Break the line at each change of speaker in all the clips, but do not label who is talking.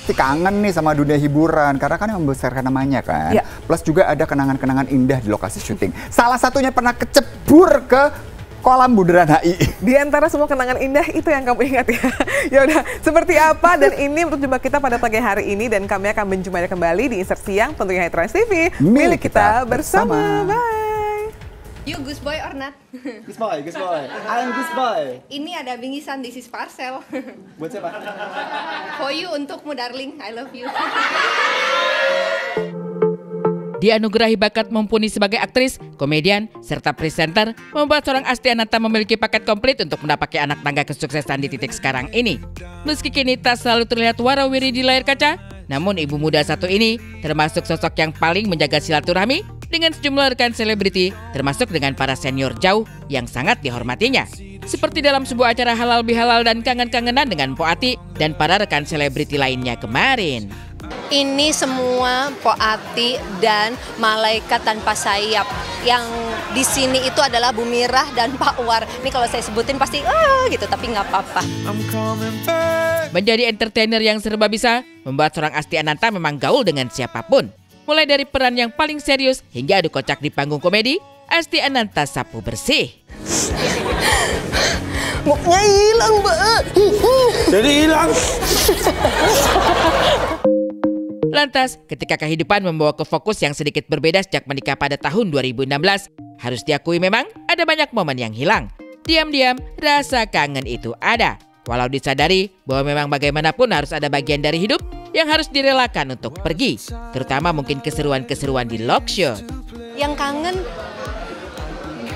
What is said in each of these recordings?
pasti kangen nih sama dunia hiburan karena kan yang membesarkan namanya kan. Ya. Plus juga ada kenangan-kenangan indah di lokasi syuting. Salah satunya pernah kecebur ke kolam Bundaran HI.
Di antara semua kenangan indah itu yang kamu ingat ya. Ya udah, seperti apa dan ini untuk jumpa kita pada pagi hari ini dan kami akan menjumpainya kembali di Insert Siang tentunya di Trans TV. Milik kita bersama. Bye.
You Goose Boy or not?
Goose Boy, Goose Boy. I'm Goose Boy.
Ini ada bingkisan, this is parcel.
Buat siapa?
For you, untukmu darling, I love you.
Dianugerahi bakat mumpuni sebagai aktris, komedian, serta presenter, membuat seorang Asti Ananta memiliki paket komplit untuk mendapatkan anak tangga kesuksesan di titik sekarang ini. Meski kini tak selalu terlihat warawiri di layar kaca, namun ibu muda satu ini termasuk sosok yang paling menjaga silaturahmi dengan sejumlah rekan selebriti, termasuk dengan para senior jauh yang sangat dihormatinya. Seperti dalam sebuah acara halal bihalal dan kangen-kangenan dengan Po Ati dan para rekan selebriti lainnya kemarin.
Ini semua Po Ati dan malaikat tanpa sayap. Yang di sini itu adalah Bu Mirah dan Pak War. Ini kalau saya sebutin pasti gitu, tapi nggak apa-apa.
Menjadi entertainer yang serba bisa, membuat seorang Asti Ananta memang gaul dengan siapapun. Mulai dari peran yang paling serius hingga adu kocak di panggung komedi, Asti Ananta sapu bersih.
Muknya hilang, Mbak.
Jadi hilang.
Lantas, ketika kehidupan membawa ke fokus yang sedikit berbeda sejak menikah pada tahun 2016, harus diakui memang ada banyak momen yang hilang. Diam-diam, rasa kangen itu ada. Walau disadari bahwa memang bagaimanapun harus ada bagian dari hidup yang harus direlakan untuk pergi. Terutama mungkin keseruan-keseruan di Log Show.
Yang kangen,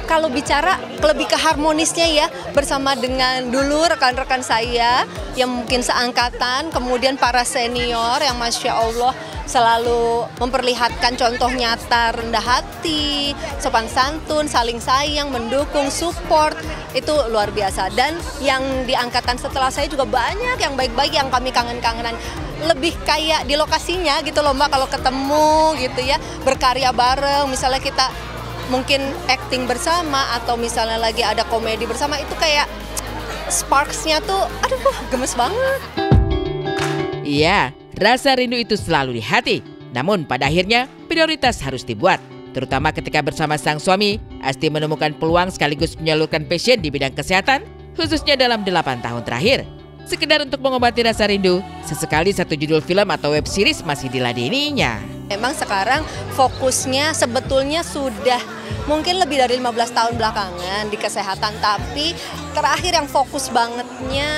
kalau bicara lebih ke harmonisnya ya, bersama dengan dulu rekan-rekan saya yang mungkin seangkatan, kemudian para senior yang Masya Allah selalu memperlihatkan contoh nyata rendah hati, sopan santun, saling sayang, mendukung, support, itu luar biasa. Dan yang di angkatan setelah saya juga banyak yang baik-baik yang kami kangen-kangenan. Lebih kayak di lokasinya gitu loh Mbak, kalau ketemu gitu ya, berkarya bareng, misalnya kita mungkin acting bersama atau misalnya lagi ada komedi bersama, itu kayak sparks-nya tuh aduh gemes banget.
Iya, rasa rindu itu selalu di hati. Namun pada akhirnya prioritas harus dibuat. Terutama ketika bersama sang suami, Asti menemukan peluang sekaligus menyalurkan passion di bidang kesehatan, khususnya dalam 8 tahun terakhir. Sekedar untuk mengobati rasa rindu, sesekali satu judul film atau web series masih diladeninya.
Memang sekarang fokusnya sebetulnya sudah mungkin lebih dari 15 tahun belakangan di kesehatan, tapi terakhir yang fokus bangetnya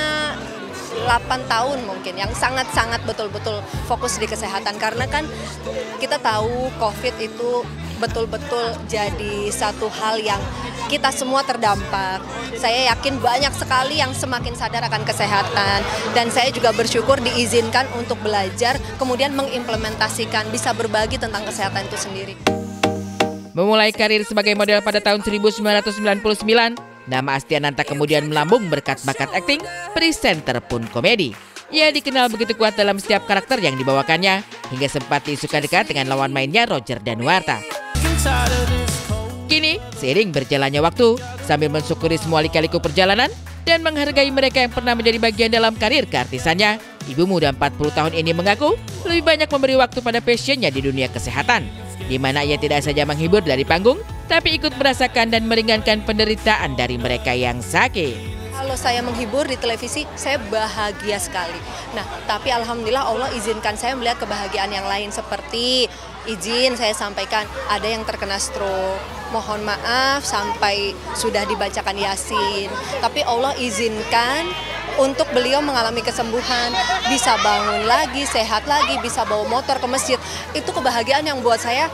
8 tahun mungkin, yang sangat-sangat betul-betul fokus di kesehatan. Karena kan kita tahu COVID itu betul-betul jadi satu hal yang kita semua terdampak. Saya yakin banyak sekali yang semakin sadar akan kesehatan. Dan saya juga bersyukur diizinkan untuk belajar, kemudian mengimplementasikan, bisa berbagi tentang kesehatan itu sendiri.
Memulai karir sebagai model pada tahun 1999, nama Asti Ananta kemudian melambung berkat bakat akting, presenter pun komedi. Ia dikenal begitu kuat dalam setiap karakter yang dibawakannya, hingga sempat diisukan dekat dengan lawan mainnya Roger Danuarta. Kini, seiring berjalannya waktu, sambil mensyukuri semua lika-liku perjalanan dan menghargai mereka yang pernah menjadi bagian dalam karir keartisannya, ibu muda 40 tahun ini mengaku lebih banyak memberi waktu pada passionnya di dunia kesehatan, di mana ia tidak saja menghibur dari panggung, tapi ikut merasakan dan meringankan penderitaan dari mereka yang sakit.
Kalau saya menghibur di televisi, saya bahagia sekali. Nah, tapi alhamdulillah Allah izinkan saya melihat kebahagiaan yang lain, seperti izin saya sampaikan ada yang terkena stroke. Mohon maaf sampai sudah dibacakan Yasin. Tapi Allah izinkan untuk beliau mengalami kesembuhan, bisa bangun lagi, sehat lagi, bisa bawa motor ke masjid. Itu kebahagiaan yang buat saya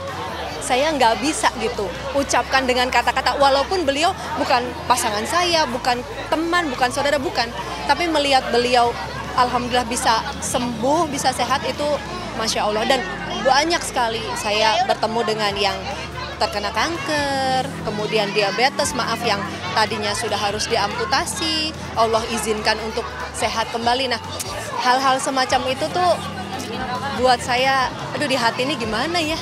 nggak bisa gitu ucapkan dengan kata-kata, walaupun beliau bukan pasangan saya, bukan teman, bukan saudara, bukan, tapi melihat beliau alhamdulillah bisa sembuh, bisa sehat, itu Masya Allah. Dan banyak sekali saya bertemu dengan yang terkena kanker, kemudian diabetes, maaf, yang tadinya sudah harus diamputasi, Allah izinkan untuk sehat kembali. Nah, hal-hal semacam itu tuh buat saya, aduh, di hati ini gimana ya.